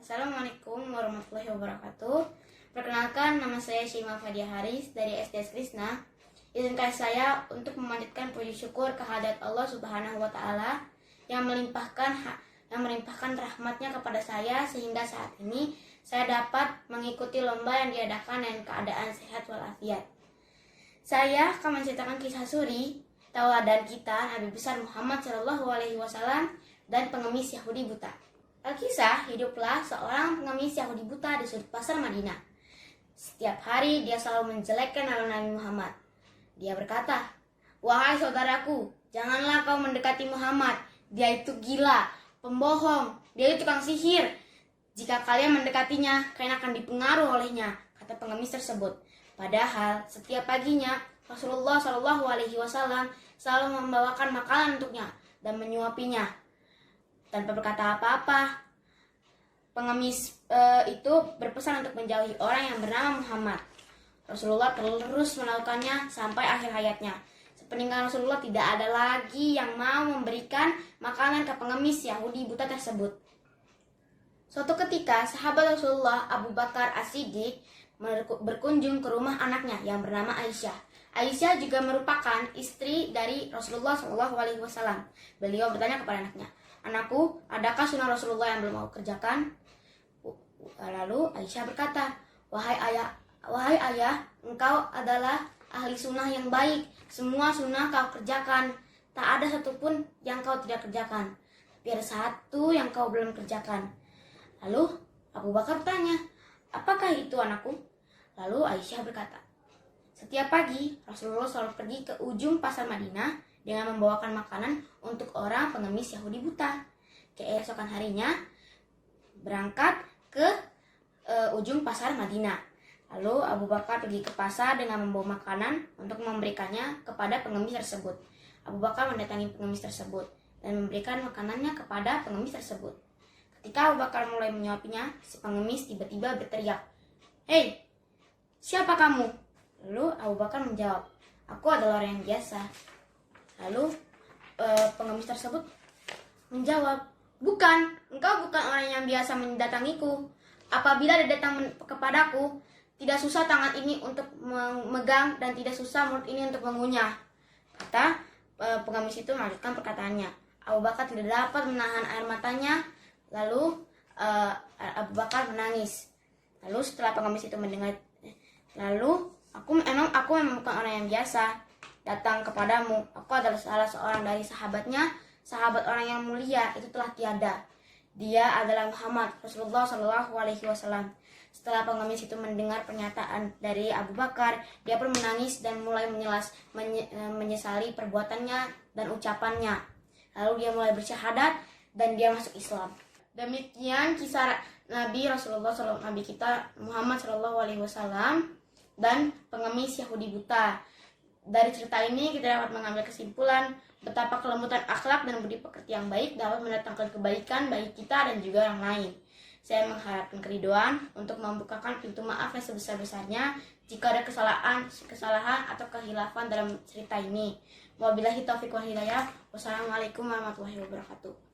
Assalamualaikum warahmatullahi wabarakatuh. Perkenalkan, nama saya Syima Fadia Haris dari SDS Krishna. Izinkan saya untuk memanjatkan puji syukur kehadirat Allah Subhanahu wa Ta'ala yang melimpahkan rahmatnya kepada saya sehingga saat ini saya dapat mengikuti lomba yang diadakan dengan keadaan sehat walafiat. Saya akan menceritakan kisah suri tauladan kita Nabi besar Muhammad SAW dan pengemis Yahudi buta. Alkisah, hiduplah seorang pengemis Yahudi buta di sudut pasar Madinah. Setiap hari dia selalu menjelekkan nama Nabi Muhammad. Dia berkata, "Wahai saudaraku, janganlah kau mendekati Muhammad. Dia itu gila, pembohong, dia itu tukang sihir. Jika kalian mendekatinya, kalian akan dipengaruhi olehnya," kata pengemis tersebut. Padahal setiap paginya Rasulullah SAW selalu membawakan makanan untuknya dan menyuapinya. Tanpa berkata apa-apa, pengemis itu berpesan untuk menjauhi orang yang bernama Muhammad. Rasulullah terus melakukannya sampai akhir hayatnya. Sepeninggal Rasulullah tidak ada lagi yang mau memberikan makanan ke pengemis Yahudi buta tersebut. Suatu ketika, sahabat Rasulullah Abu Bakar As-Siddiq berkunjung ke rumah anaknya yang bernama Aisyah. Aisyah juga merupakan istri dari Rasulullah SAW. Beliau bertanya kepada anaknya, "Anakku, adakah sunnah Rasulullah yang belum aku kerjakan?" Lalu Aisyah berkata, Wahai ayah, engkau adalah ahli sunnah yang baik. Semua sunnah kau kerjakan. Tak ada satupun yang kau tidak kerjakan. Tapi ada satu yang kau belum kerjakan." Lalu Abu Bakar bertanya, "Apakah itu, anakku?" Lalu Aisyah berkata, "Setiap pagi Rasulullah selalu pergi ke ujung pasar Madinah dengan membawakan makanan untuk orang pengemis Yahudi buta. Keesokan harinya berangkat ke ujung pasar Madinah. Lalu Abu Bakar pergi ke pasar dengan membawa makanan untuk memberikannya kepada pengemis tersebut. Abu Bakar mendatangi pengemis tersebut dan memberikan makanannya kepada pengemis tersebut. Ketika Abu Bakar mulai menyuapinya, si pengemis tiba-tiba berteriak, "Hei, siapa kamu?" Lalu Abu Bakar menjawab, "Aku adalah orang yang biasa." Lalu pengemis tersebut menjawab, "Bukan, engkau bukan orang yang biasa mendatangiku. Apabila dia datang kepadaku, tidak susah tangan ini untuk memegang dan tidak susah mulut ini untuk mengunyah." Kata pengemis itu melanjutkan perkataannya. Abu Bakar tidak dapat menahan air matanya. Lalu Abu Bakar menangis. Lalu setelah pengemis itu mendengar, "Lalu aku memang bukan orang yang biasa datang kepadamu. Aku adalah salah seorang dari sahabatnya, sahabat orang yang mulia, itu telah tiada. Dia adalah Muhammad Rasulullah SAW." Setelah pengemis itu mendengar pernyataan dari Abu Bakar, dia pun menangis dan mulai menyesali perbuatannya dan ucapannya. Lalu dia mulai bersyahadat dan dia masuk Islam. Demikian kisah Nabi kita Muhammad SAW dan pengemis Yahudi buta. Dari cerita ini kita dapat mengambil kesimpulan betapa kelembutan akhlak dan budi pekerti yang baik dapat mendatangkan kebaikan bagi kita dan juga orang lain. Saya mengharapkan keriduan untuk membukakan pintu maaf yang sebesar-besarnya jika ada kesalahan atau kehilafan dalam cerita ini. Wabillahi taufiq wal hidayah. Wassalamualaikum warahmatullahi wabarakatuh.